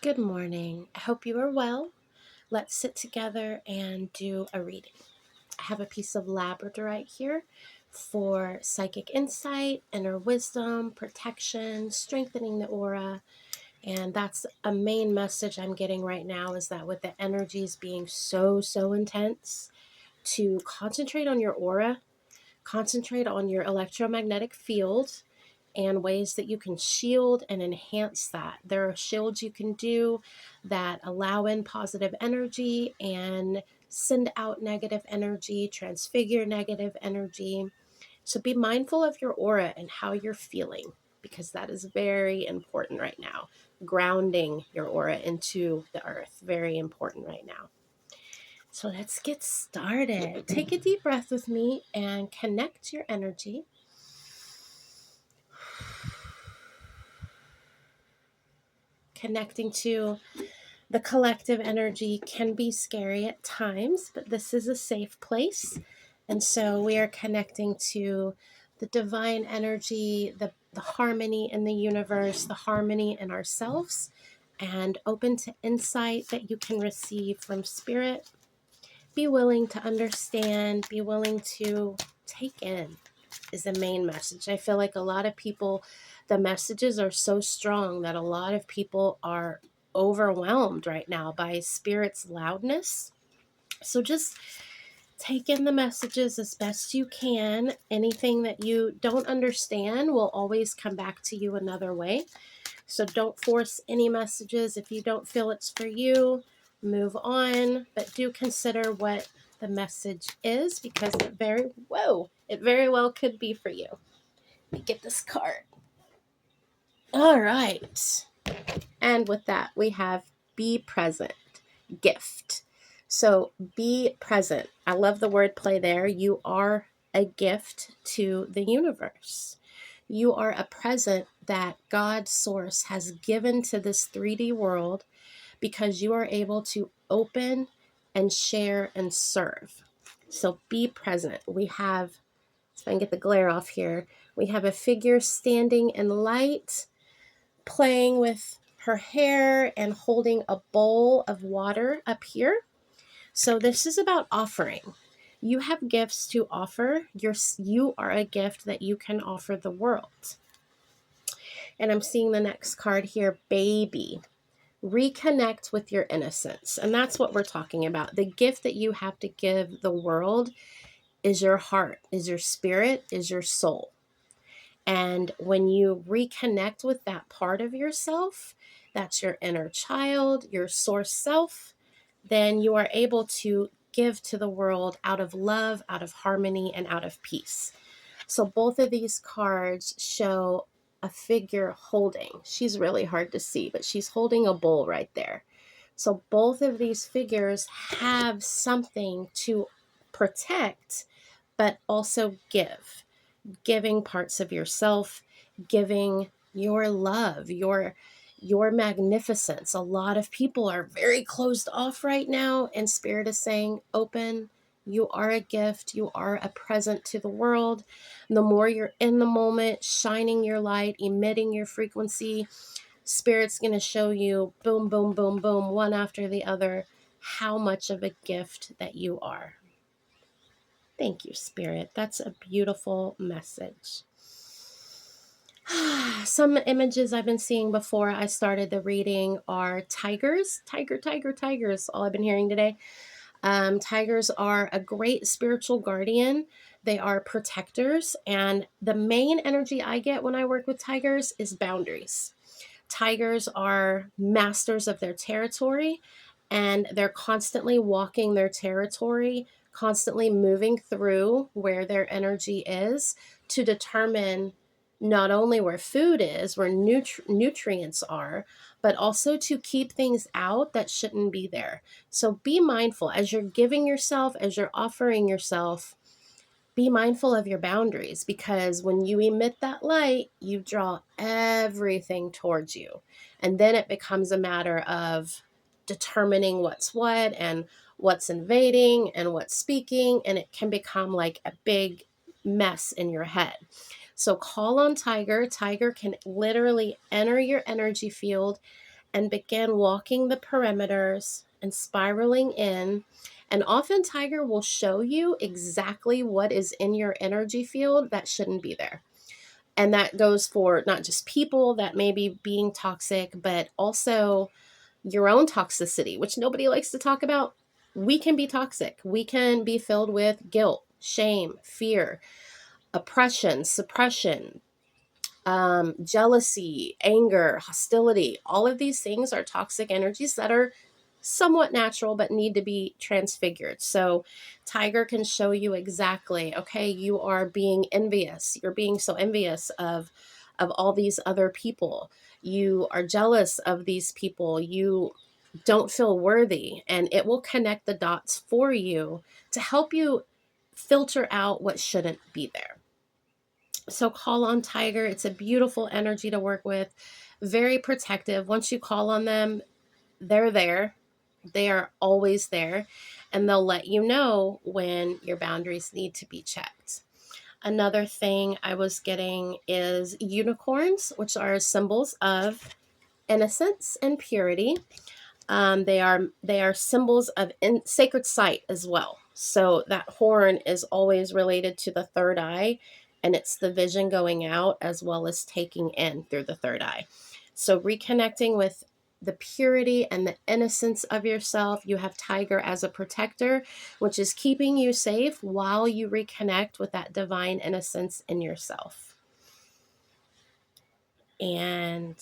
Good morning. I hope you are well. Let's sit together and do a reading. I have a piece of labradorite here for psychic insight, inner wisdom, protection, strengthening the aura. And that's a main message I'm getting right now, is that with the energies being so intense, to concentrate on your aura, concentrate on your electromagnetic field, and ways that you can shield and enhance that. There are shields you can do that allow in positive energy and send out negative energy, transfigure negative energy. So be mindful of your aura and how you're feeling, because that is very important right now. Grounding your aura into the earth, very important right now. So let's get started. Take a deep breath with me and connect your energy. Connecting to the collective energy can be scary at times, but this is a safe place. And so we are connecting to the divine energy, the harmony in the universe, the harmony in ourselves, and open to insight that you can receive from spirit. Be willing to understand, be willing to take in, is the main message. I feel like a lot of people, the messages are so strong that a lot of people are overwhelmed right now by spirit's loudness. So just take in the messages as best you can. Anything that you don't understand will always come back to you another way. So don't force any messages. If you don't feel it's for you, move on. But do consider what the message is, because it very well could be for you. Let me get this card. All right. And with that, we have be present, gift. So be present. I love the wordplay there. You are a gift to the universe. You are a present that God's source has given to this 3D world, because you are able to open and share and serve. So be present. We have, if I can get the glare off here, we have a figure standing in light, playing with her hair and holding a bowl of water up here. So this is about offering. You have gifts to offer. You are a gift that you can offer the world. And I'm seeing the next card here, baby. Reconnect with your innocence. And that's what we're talking about. The gift that you have to give the world is your heart, is your spirit, is your soul. And when you reconnect with that part of yourself, that's your inner child, your source self, then you are able to give to the world out of love, out of harmony, and out of peace. So both of these cards show a figure holding. She's really hard to see, but she's holding a bowl right there. So both of these figures have something to protect, but also give. Giving parts of yourself, giving your love, your magnificence. A lot of people are very closed off right now, and spirit is saying, open. You are a gift. You are a present to the world. And the more you're in the moment, shining your light, emitting your frequency, spirit's going to show you, boom, boom, boom, boom, one after the other, how much of a gift that you are. Thank you, Spirit. That's a beautiful message. Some images I've been seeing before I started the reading are tigers. Tigers. All I've been hearing today. Tigers are a great spiritual guardian. They are protectors. And the main energy I get when I work with tigers is boundaries. Tigers are masters of their territory, and they're constantly walking their territory, constantly moving through where their energy is to determine not only where food is, where nutrients are, but also to keep things out that shouldn't be there. So be mindful as you're giving yourself, as you're offering yourself. Be mindful of your boundaries, because when you emit that light, you draw everything towards you. And then it becomes a matter of determining what's what and what's invading and what's speaking. And it can become like a big mess in your head. So call on Tiger. Tiger can literally enter your energy field and begin walking the perimeters and spiraling in. And often Tiger will show you exactly what is in your energy field that shouldn't be there. And that goes for not just people that may be being toxic, but also your own toxicity, which nobody likes to talk about. We can be toxic. We can be filled with guilt, shame, fear, oppression, suppression, jealousy, anger, hostility. All of these things are toxic energies that are somewhat natural but need to be transfigured. So Tiger can show you exactly, okay, you are being envious. You're being so envious of all these other people. You are jealous of these people. You don't feel worthy, and it will connect the dots for you to help you filter out what shouldn't be there. So call on Tiger. It's a beautiful energy to work with, very protective. Once you call on them, they're there. They are always there, and they'll let you know when your boundaries need to be checked. Another thing I was getting is unicorns, which are symbols of innocence and purity. They are symbols of sacred sight as well. So that horn is always related to the third eye, and it's the vision going out as well as taking in through the third eye. So reconnecting with the purity and the innocence of yourself. You have Tiger as a protector, which is keeping you safe while you reconnect with that divine innocence in yourself. And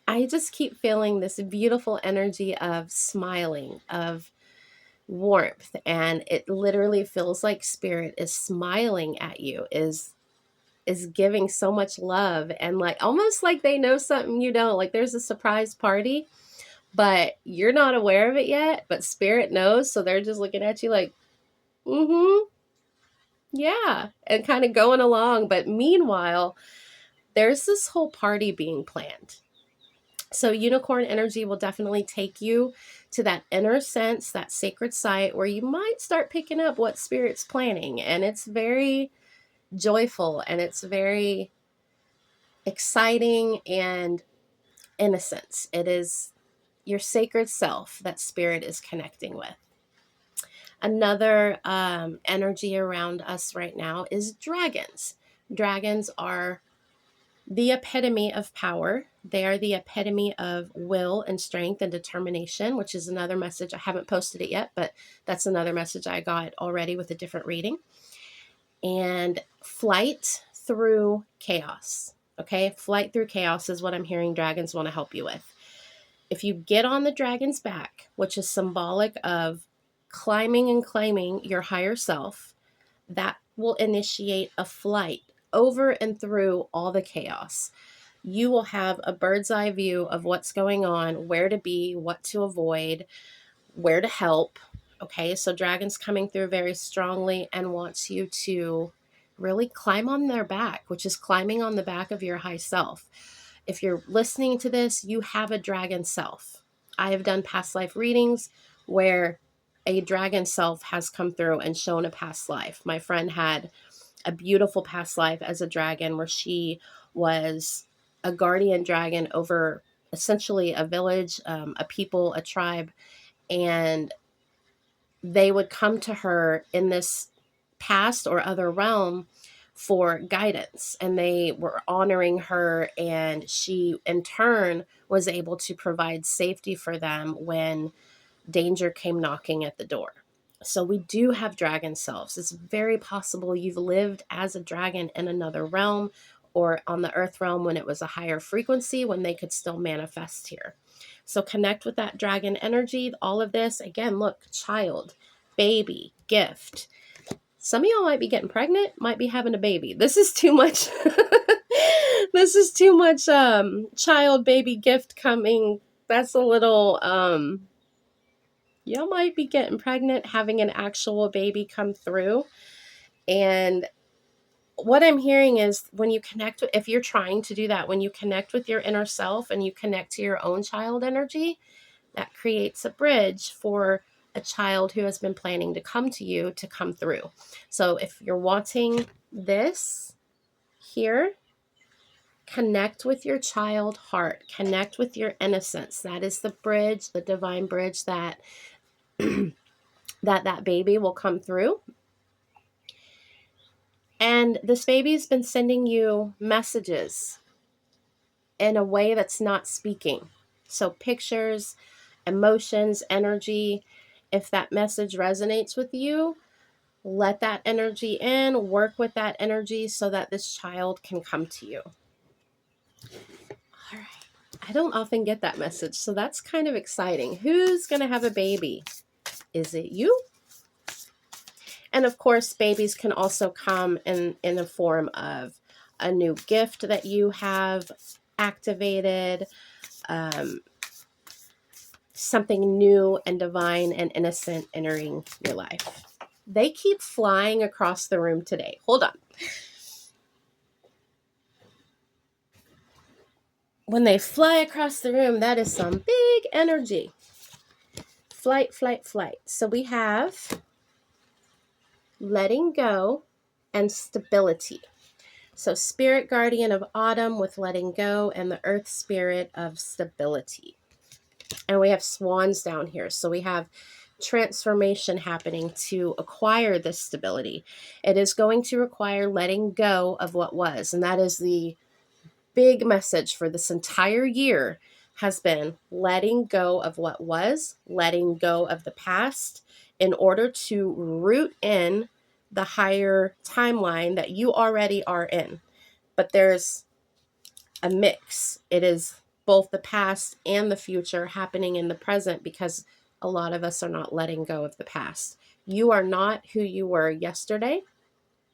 I just keep feeling this beautiful energy of smiling, of warmth, and it literally feels like spirit is smiling at you, is giving so much love, and like almost like they know something you don't. Like there's a surprise party, but you're not aware of it yet, but spirit knows, so they're just looking at you like, mm-hmm, yeah, and kind of going along. But meanwhile, there's this whole party being planned. So unicorn energy will definitely take you to that inner sense, that sacred site where you might start picking up what spirit's planning. And it's very joyful, and it's very exciting and innocence. It is your sacred self that spirit is connecting with. Another energy around us right now is dragons. Dragons are the epitome of power. They are the epitome of will and strength and determination, which is another message. I haven't posted it yet, but that's another message I got already with a different reading. And flight through chaos. Okay, flight through chaos is what I'm hearing dragons want to help you with. If you get on the dragon's back, which is symbolic of climbing and claiming your higher self, that will initiate a flight over and through all the chaos. You will have a bird's eye view of what's going on, where to be, what to avoid, where to help. Okay, so Dragon's coming through very strongly and wants you to really climb on their back, which is climbing on the back of your high self. If you're listening to this, you have a dragon self. I have done past life readings where a dragon self has come through and shown a past life. My friend had a beautiful past life as a dragon where she was a guardian dragon over essentially a village, a people, a tribe, and they would come to her in this past or other realm for guidance, and they were honoring her, and she in turn was able to provide safety for them when danger came knocking at the door. So we do have dragon selves. It's very possible you've lived as a dragon in another realm or on the earth realm when it was a higher frequency, when they could still manifest here. So connect with that dragon energy. All of this, again, look, child, baby, gift. Some of y'all might be getting pregnant, might be having a baby. This is too much. This is too much child, baby, gift coming. That's a little you might be getting pregnant, having an actual baby come through. And what I'm hearing is when you connect with, if you're trying to do that, when you connect with your inner self and you connect to your own child energy, that creates a bridge for a child who has been planning to come to you to come through. So if you're wanting this here, Connect with your child heart. Connect with your innocence. That is the bridge, the divine bridge that that baby will come through. And this baby's been sending you messages in a way that's not speaking. So pictures, emotions, energy. If that message resonates with you, let that energy in, work with that energy so that this child can come to you. All right. I don't often get that message, so that's kind of exciting. Who's going to have a baby? Is it you? And of course, babies can also come in the form of a new gift that you have activated, something new and divine and innocent entering your life. They keep flying across the room today. Hold on. When they fly across the room, that is some big energy. Flight, flight, flight. So we have letting go and stability. So spirit guardian of autumn with letting go, and the earth spirit of stability. And we have swans down here. So we have transformation happening to acquire this stability. It is going to require letting go of what was. And that is the big message for this entire year, has been letting go of what was, letting go of the past in order to root in the higher timeline that you already are in. But there's a mix. It is both the past and the future happening in the present, because a lot of us are not letting go of the past. You are not who you were yesterday.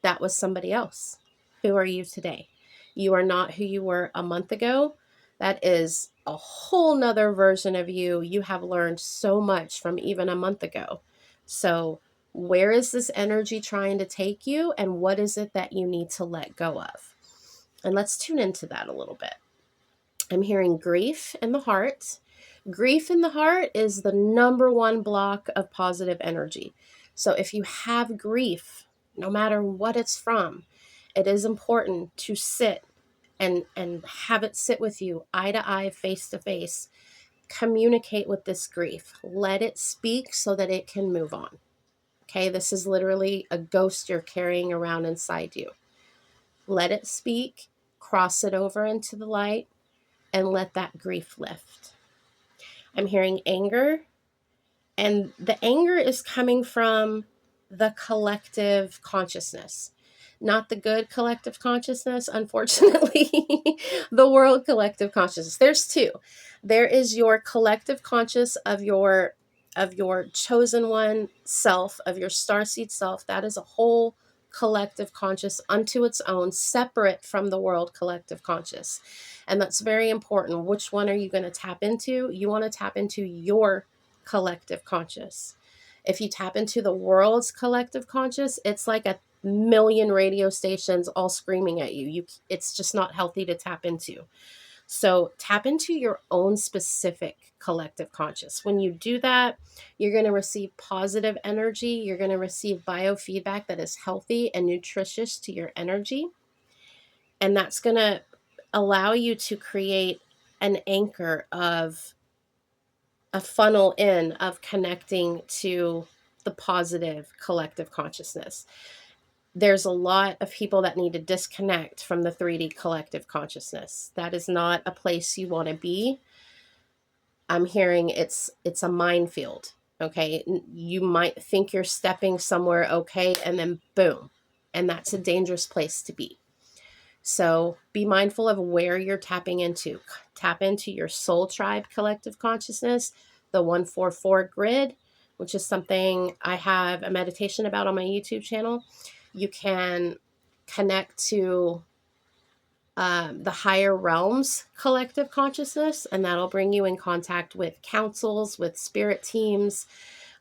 That was somebody else. Who are you today? You are not who you were a month ago. That is a whole nother version of you. You have learned so much from even a month ago. So where is this energy trying to take you, and what is it that you need to let go of? And let's tune into that a little bit. I'm hearing grief in the heart. Grief in the heart is the number one block of positive energy. So if you have grief, no matter what it's from, it is important to sit and have it sit with you eye to eye, face to face. Communicate with this grief. Let it speak so that it can move on. Okay, this is literally a ghost you're carrying around inside you. Let it speak, cross it over into the light, and let that grief lift. I'm hearing anger, and the anger is coming from the collective consciousness, not the good collective consciousness, unfortunately, the world collective consciousness. There's two. There is your collective conscious of your chosen one self, of your starseed self. That is a whole collective conscious unto its own, separate from the world collective conscious. And that's very important. Which one are you going to tap into? You want to tap into your collective conscious. If you tap into the world's collective conscious, it's like a million radio stations all screaming at you. It's just not healthy to tap into. So tap into your own specific collective conscious. When you do that, you're going to receive positive energy. You're going to receive biofeedback that is healthy and nutritious to your energy. And that's going to allow you to create an anchor of a funnel in of connecting to the positive collective consciousness. There's a lot of people that need to disconnect from the 3D collective consciousness. That is not a place you want to be. I'm hearing it's a minefield. Okay, you might think you're stepping somewhere okay, and then boom, and that's a dangerous place to be. So be mindful of where you're tapping into. Tap into your soul tribe collective consciousness, the 144 grid, which is something I have a meditation about on my YouTube channel. You can connect to the higher realms collective consciousness, and that'll bring you in contact with councils, with spirit teams,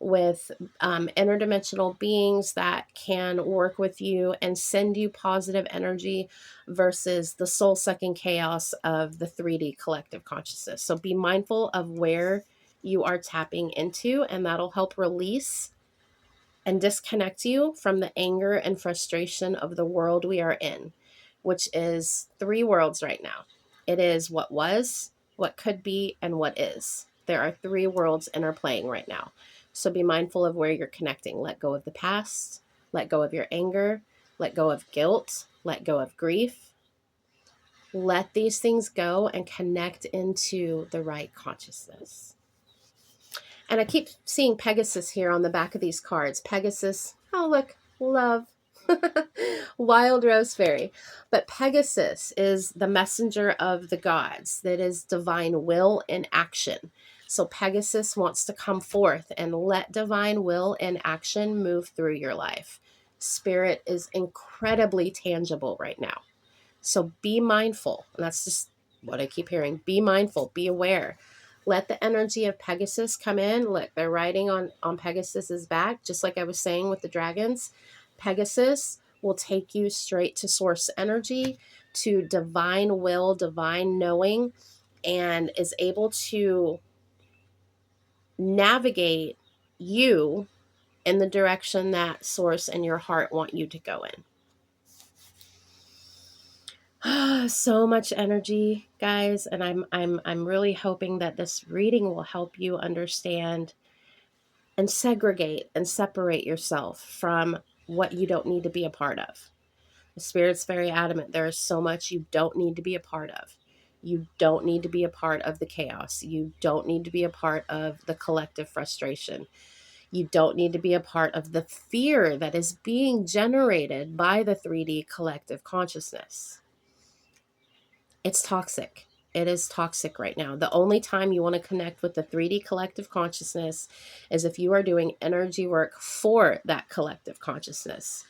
with interdimensional beings that can work with you and send you positive energy versus the soul sucking chaos of the 3D collective consciousness. So be mindful of where you are tapping into, and that'll help release and disconnect you from the anger and frustration of the world we are in. which is 3 worlds right now. It is what was, what could be, and what is. There are 3 worlds interplaying right now. So be mindful of where you're connecting. Let go of the past, let go of your anger, let go of guilt, let go of grief. Let these things go and connect into the right consciousness. And I keep seeing Pegasus here on the back of these cards. Pegasus, oh look, love. Wild Rose Fairy. But Pegasus is the messenger of the gods. That is divine will in action. So Pegasus wants to come forth and let divine will in action move through your life. Spirit is incredibly tangible right now. So be mindful. And that's just what I keep hearing. Be mindful, be aware. Let the energy of Pegasus come in. Look, they're riding on Pegasus's back, just like I was saying with the dragons. Pegasus will take you straight to source energy, to divine will, divine knowing, and is able to navigate you in the direction that source and your heart want you to go in. So much energy, guys, and I'm really hoping that this reading will help you understand and segregate and separate yourself from what you don't need to be a part of. The Spirit's very adamant. There is so much you don't need to be a part of. You don't need to be a part of the chaos. You don't need to be a part of the collective frustration. You don't need to be a part of the fear that is being generated by the 3D collective consciousness. It's toxic. It is toxic right now. The only time you want to connect with the 3D collective consciousness is if you are doing energy work for that collective consciousness.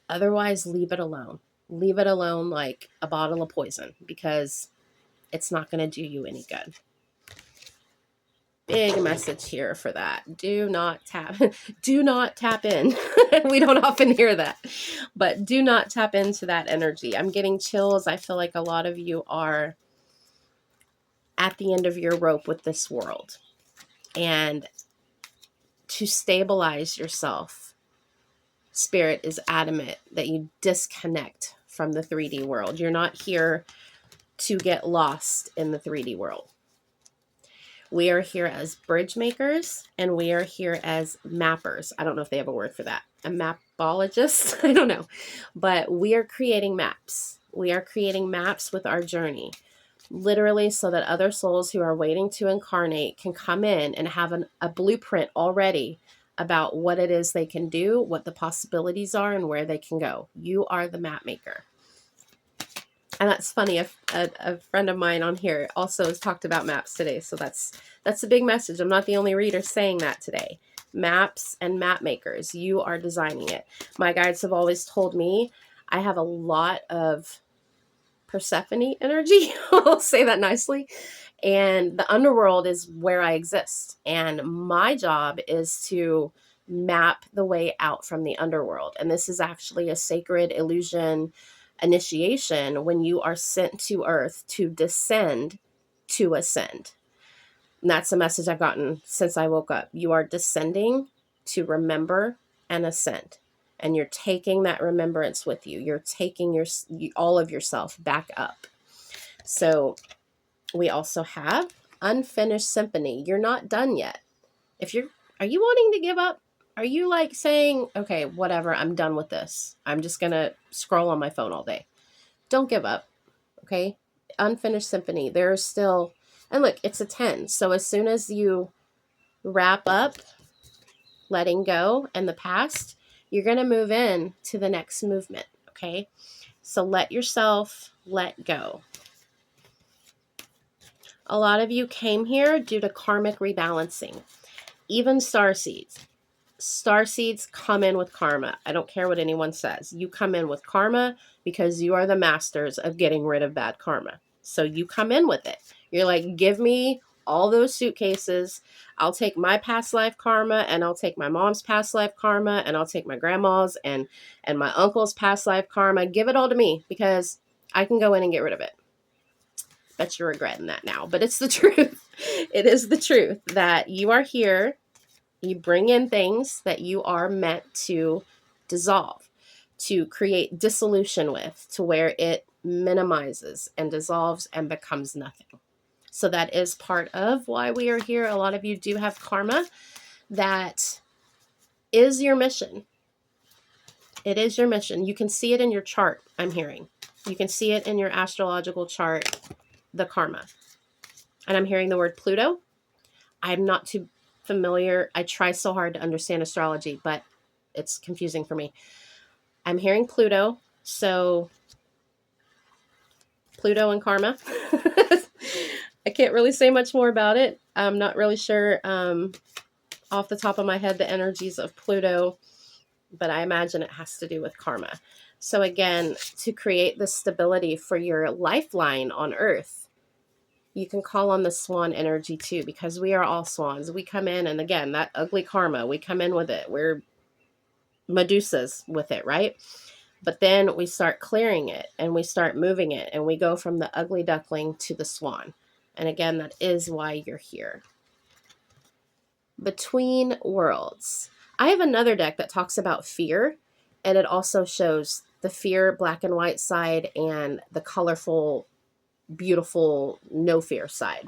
Otherwise, leave it alone. Leave it alone like a bottle of poison, because it's not going to do you any good. Big message here for that. Do not tap in. We don't often hear that, but do not tap into that energy. I'm getting chills. I feel like a lot of you are at the end of your rope with this world, and to stabilize yourself, Spirit is adamant that you disconnect from the 3D world. You're not here to get lost in the 3D world. We are here as bridge makers, and we are here as mappers. I don't know if they have a word for that. A mapologist? I don't know. But we are creating maps. We are creating maps with our journey, literally, so that other souls who are waiting to incarnate can come in and have a blueprint already about what it is they can do, what the possibilities are, and where they can go. You are the map maker. And that's funny. A friend of mine on here also has talked about maps today. So that's a big message. I'm not the only reader saying that today. Maps and map makers. You are designing it. My guides have always told me I have a lot of Persephone energy. I'll say that nicely. And the underworld is where I exist. And my job is to map the way out from the underworld. And this is actually a sacred illusion initiation when you are sent to Earth to descend to ascend. And that's a message I've gotten since I woke up. You are descending to remember and ascend. And you're taking that remembrance with you. You're taking all of yourself back up. So we also have Unfinished Symphony. You're not done yet. Are you wanting to give up? Are you like saying, okay, whatever, I'm done with this. I'm just going to scroll on my phone all day. Don't give up, okay? Unfinished Symphony. There's still, and look, it's a 10. So as soon as you wrap up letting go and the past, you're going to move in to the next movement, okay? So let yourself let go. A lot of you came here due to karmic rebalancing. Even starseeds. Starseeds come in with karma. I don't care what anyone says. You come in with karma because you are the masters of getting rid of bad karma. So you come in with it. You're like, give me all those suitcases. I'll take my past life karma, and I'll take my mom's past life karma, and I'll take my grandma's and my uncle's past life karma. Give it all to me because I can go in and get rid of it. Bet you're regretting that now, but it's the truth. It is the truth that you are here. You bring in things that you are meant to dissolve, to create dissolution with, to where it minimizes and dissolves and becomes nothing. So that is part of why we are here. A lot of you do have karma. That is your mission. It is your mission. You can see it in your chart, I'm hearing. You can see it in your astrological chart, the karma. And I'm hearing the word Pluto. I'm not too familiar. I try so hard to understand astrology, but it's confusing for me. I'm hearing Pluto. So Pluto and karma. I can't really say much more about it. I'm not really sure off the top of my head the energies of Pluto, but I imagine it has to do with karma. So again, to create the stability for your lifeline on Earth, you can call on the swan energy too, because we are all swans. We come in, and again, that ugly karma, we come in with it. We're Medusas with it, right? But then we start clearing it and we start moving it, and we go from the ugly duckling to the swan. And again, that is why you're here. Between worlds. I have another deck that talks about fear, and it also shows the fear black and white side and the colorful, beautiful no fear side.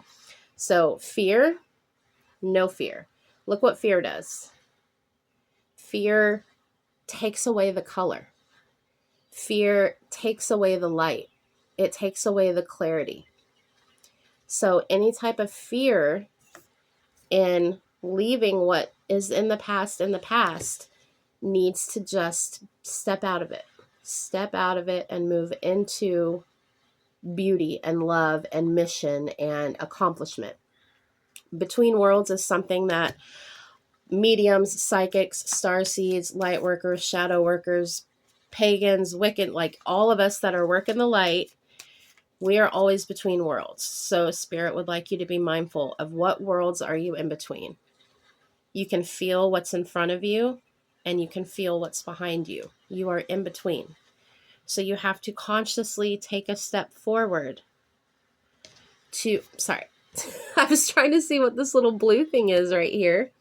So fear, no fear. Look what fear does. Fear takes away the color. Fear takes away the light. It takes away the clarity. So any type of fear in leaving what is in the past needs to just step out of it. Step out of it and move into beauty and love and mission and accomplishment. Between worlds is something that mediums, psychics, starseeds, light workers, shadow workers, pagans, Wiccan, like all of us that are working the light, we are always between worlds. So Spirit would like you to be mindful of what worlds are you in between. You can feel what's in front of you and you can feel what's behind you. You are in between. So you have to consciously take a step forward to, sorry, I was trying to see what this little blue thing is right here.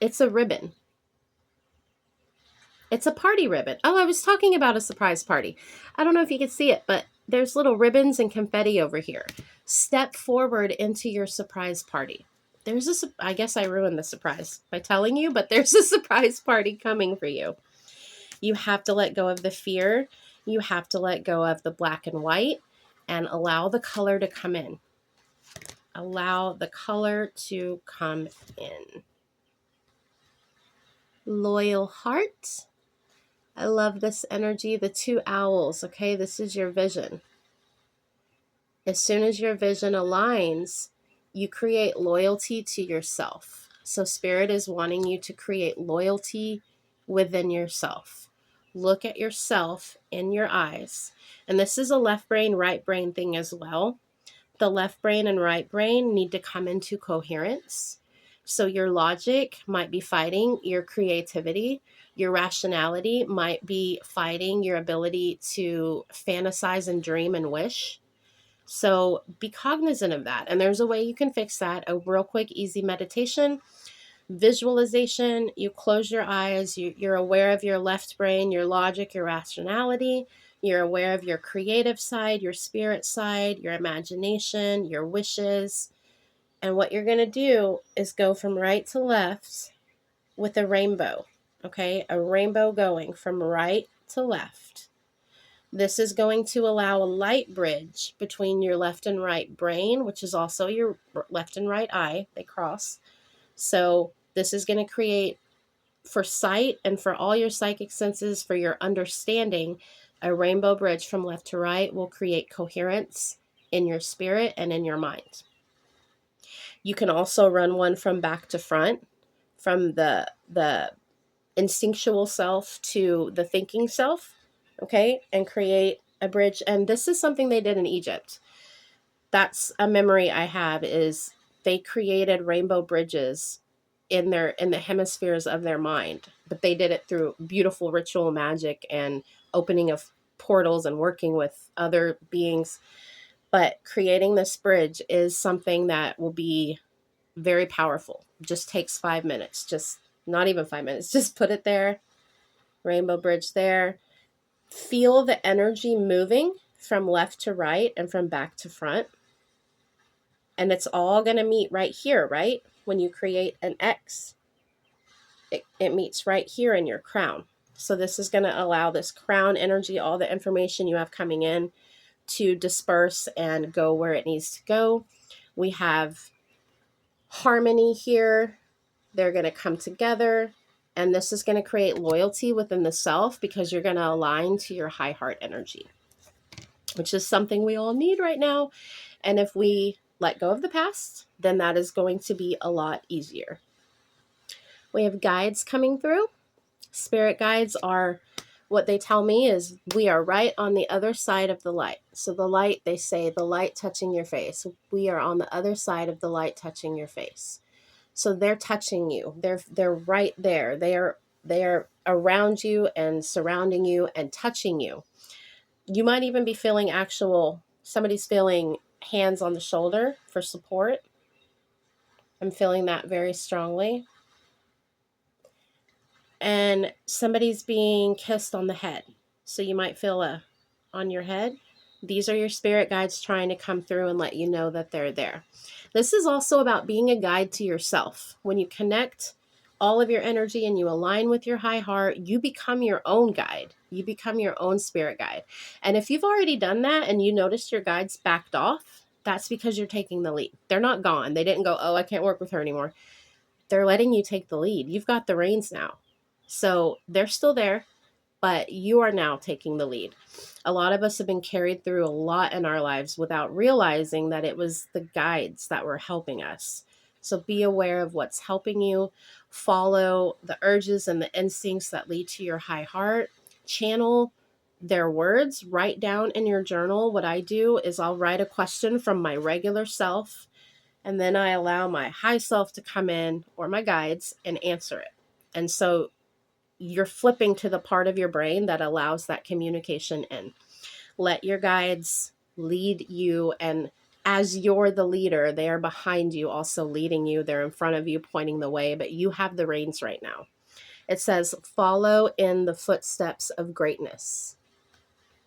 It's a ribbon. It's a party ribbon. Oh, I was talking about a surprise party. I don't know if you can see it, but there's little ribbons and confetti over here. Step forward into your surprise party. I guess I ruined the surprise by telling you, but there's a surprise party coming for you. You have to let go of the fear. You have to let go of the black and white and allow the color to come in. Allow the color to come in. Loyal heart. I love this energy. The two owls, okay? This is your vision. As soon as your vision aligns, you create loyalty to yourself. So Spirit is wanting you to create loyalty within yourself. Look at yourself in your eyes. And this is a left brain, right brain thing as well. The left brain and right brain need to come into coherence. So your logic might be fighting your creativity. Your rationality might be fighting your ability to fantasize and dream and wish. So be cognizant of that. And there's a way you can fix that. A real quick, easy meditation, visualization. You close your eyes. You're aware of your left brain, your logic, your rationality. You're aware of your creative side, your spirit side, your imagination, your wishes. And what you're going to do is go from right to left with a rainbow. Okay, a rainbow going from right to left. This is going to allow a light bridge between your left and right brain, which is also your left and right eye. They cross. So this is going to create, for sight and for all your psychic senses, for your understanding, a rainbow bridge from left to right will create coherence in your spirit and in your mind. You can also run one from back to front, from the instinctual self to the thinking self, okay, and create a bridge. And this is something they did in Egypt. That's a memory I have, is they created rainbow bridges in the hemispheres of their mind, but they did it through beautiful ritual magic and opening of portals and working with other beings. But creating this bridge is something that will be very powerful. Just takes 5 minutes, just not even 5 minutes, just put it there. Rainbow bridge there. feel the energy moving from left to right and from back to front. And it's all going to meet right here, right? When you create an X, it meets right here in your crown. So this is going to allow this crown energy, all the information you have coming in, to disperse and go where it needs to go. We have harmony here. They're going to come together. And this is going to create loyalty within the self because you're going to align to your high heart energy, which is something we all need right now. And if we let go of the past, then that is going to be a lot easier. We have guides coming through. Spirit guides are, what they tell me is we are right on the other side of the light. So the light, they say the light touching your face. We are on the other side of the light touching your face. So they're touching you. They're right there. They are around you and surrounding you and touching you. You might even be feeling somebody's feeling hands on the shoulder for support. I'm feeling that very strongly. And somebody's being kissed on the head. So you might feel on your head. These are your spirit guides trying to come through and let you know that they're there. This is also about being a guide to yourself. When you connect all of your energy and you align with your high heart, you become your own guide. You become your own spirit guide. And if you've already done that and you noticed your guides backed off, that's because you're taking the lead. They're not gone. They didn't go, oh, I can't work with her anymore. They're letting you take the lead. You've got the reins now. So they're still there, but you are now taking the lead. A lot of us have been carried through a lot in our lives without realizing that it was the guides that were helping us. So be aware of what's helping you. Follow the urges and the instincts that lead to your high heart. Channel their words. Write down in your journal. What I do is I'll write a question from my regular self, and then I allow my high self to come in, or my guides, and answer it. And so you're flipping to the part of your brain that allows that communication in. Let your guides lead you, and as you're the leader, they are behind you, also leading you. They're in front of you, pointing the way, but you have the reins right now. It says, follow in the footsteps of greatness.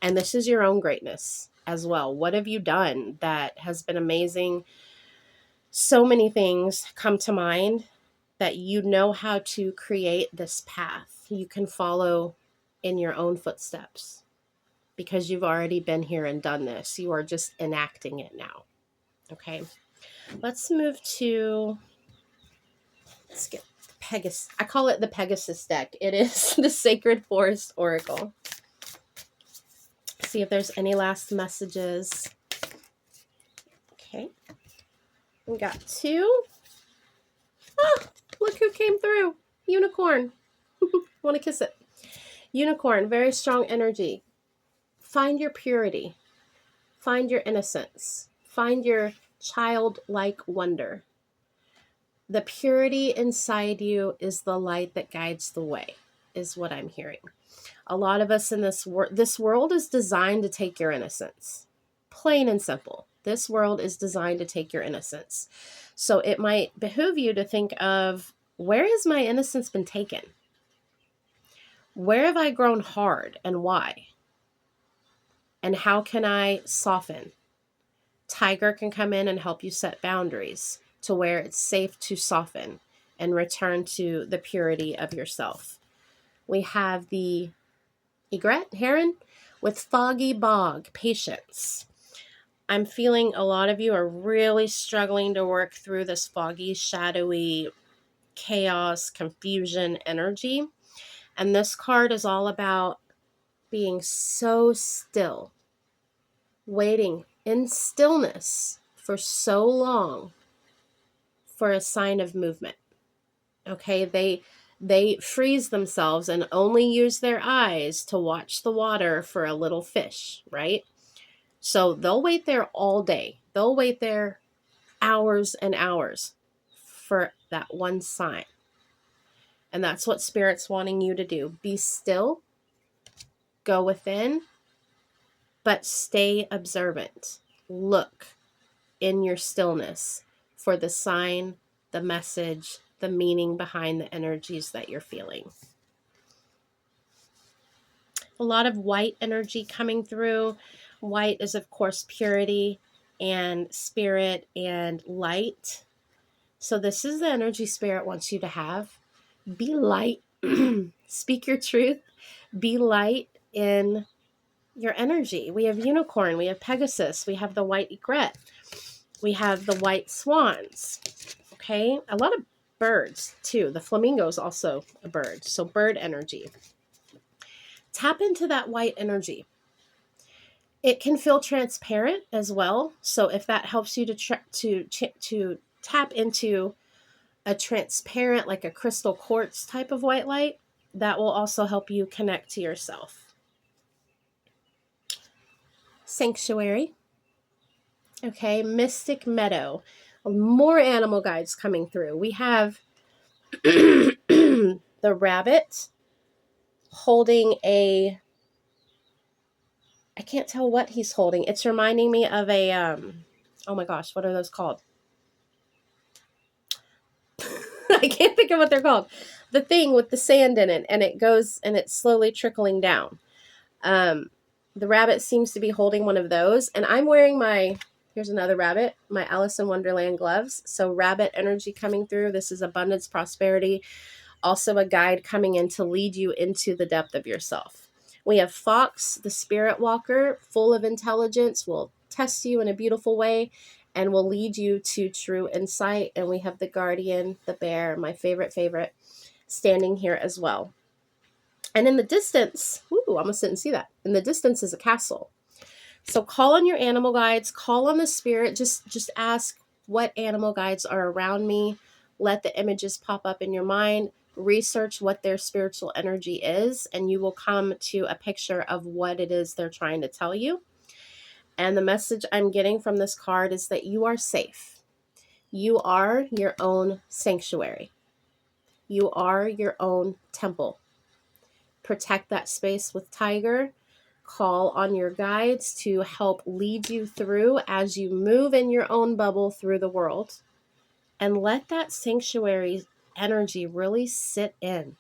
And this is your own greatness as well. What have you done that has been amazing? So many things come to mind that you know how to create this path. You can follow in your own footsteps because you've already been here and done this. You are just enacting it now. Okay, let's move to, let's get Pegasus. I call it the Pegasus deck. It is the Sacred Forest Oracle. See if there's any last messages. Okay, we got two. Oh, look who came through. Unicorn. Want to kiss it. Unicorn, very strong energy. Find your purity. Find your innocence. Find your childlike wonder. The purity inside you is the light that guides the way, is what I'm hearing. A lot of us in this world is designed to take your innocence. Plain and simple. This world is designed to take your innocence. So it might behoove you to think of, where has my innocence been taken? Where have I grown hard and why? And how can I soften? Tiger can come in and help you set boundaries to where it's safe to soften and return to the purity of yourself. We have the egret, heron, with foggy bog, patience. I'm feeling a lot of you are really struggling to work through this foggy, shadowy, chaos, confusion energy. And this card is all about being so still, waiting in stillness for so long for a sign of movement. Okay, they freeze themselves and only use their eyes to watch the water for a little fish, right? So they'll wait there all day. They'll wait there hours and hours for that one sign. And that's what Spirit's wanting you to do. Be still, go within, but stay observant. Look in your stillness for the sign, the message, the meaning behind the energies that you're feeling. A lot of white energy coming through. White is, of course, purity and spirit and light. So this is the energy Spirit wants you to have. Be light. Speak your truth. Be light in your energy. We have unicorn. We have Pegasus. We have the white egret. We have the white swans. Okay. A lot of birds too. The flamingo is also a bird. So bird energy. Tap into that white energy. It can feel transparent as well. So if that helps you to tap into a transparent, like a crystal quartz type of white light, that will also help you connect to yourself. Sanctuary. Okay, Mystic Meadow. More animal guides coming through. We have the rabbit holding a, I can't tell what he's holding. It's reminding me of a, oh my gosh, what are those called? I can't think of what they're called. The thing with the sand in it, and it goes and it's slowly trickling down. The rabbit seems to be holding one of those, and I'm wearing my, here's another rabbit, my Alice in Wonderland gloves. So rabbit energy coming through. This is abundance, prosperity. Also a guide coming in to lead you into the depth of yourself. We have Fox, the spirit walker, full of intelligence, will test you in a beautiful way and will lead you to true insight. And we have the guardian, the bear, my favorite, standing here as well. And in the distance, ooh, almost didn't see that. In the distance is a castle. So call on your animal guides, call on the spirit, just ask what animal guides are around me. Let the images pop up in your mind. Research what their spiritual energy is, and you will come to a picture of what it is they're trying to tell you. And the message I'm getting from this card is that you are safe. You are your own sanctuary. You are your own temple. Protect that space with Tiger. Call on your guides to help lead you through as you move in your own bubble through the world. And let that sanctuary energy really sit in.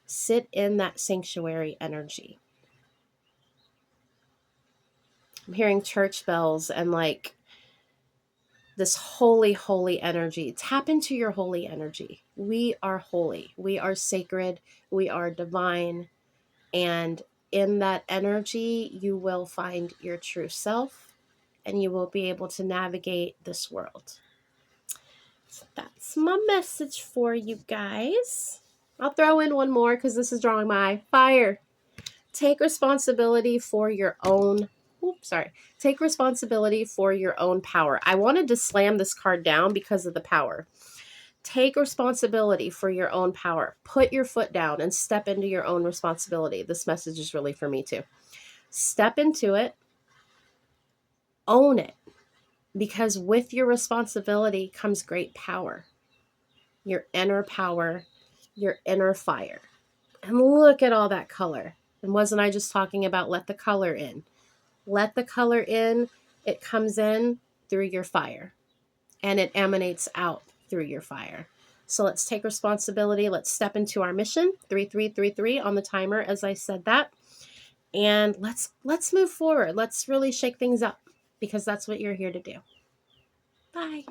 Sit in that sanctuary energy. I'm hearing church bells and like this holy, holy energy. Tap into your holy energy. We are holy. We are sacred. We are divine. And in that energy, you will find your true self and you will be able to navigate this world. So that's my message for you guys. I'll throw in one more because this is drawing my eye. Fire. Take responsibility for your own. Take responsibility for your own power. I wanted to slam this card down because of the power. Take responsibility for your own power. Put your foot down and step into your own responsibility. This message is really for me too. Step into it. Own it. Because with your responsibility comes great power. Your inner power, your inner fire. And look at all that color. And wasn't I just talking about let the color in? Let the color in. It comes in through your fire. And it emanates out through your fire. So let's take responsibility. Let's step into our mission. 3333 on the timer as I said that. And let's move forward. Let's really shake things up because that's what you're here to do. Bye.